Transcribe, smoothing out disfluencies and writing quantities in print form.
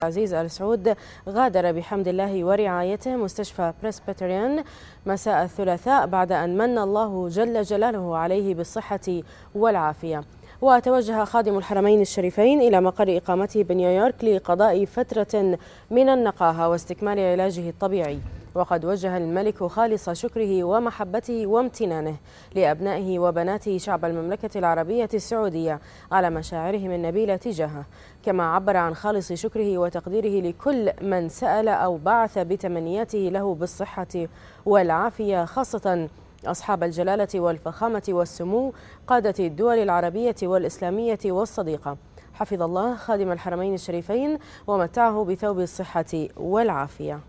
عزيز آل سعود غادر بحمد الله ورعايته مستشفى بريسبيتريان مساء الثلاثاء بعد أن من الله جل جلاله عليه بالصحة والعافية. وتوجه خادم الحرمين الشريفين إلى مقر إقامته بنيويورك لقضاء فترة من النقاهة واستكمال علاجه الطبيعي. وقد وجه الملك خالص شكره ومحبته وامتنانه لأبنائه وبناته شعب المملكة العربية السعودية على مشاعرهم النبيلة تجاهه، كما عبر عن خالص شكره وتقديره لكل من سأل أو بعث بتمنياته له بالصحة والعافية، خاصة أصحاب الجلالة والفخامة والسمو قادة الدول العربية والإسلامية والصديقة. حفظ الله خادم الحرمين الشريفين ومتعه بثوب الصحة والعافية.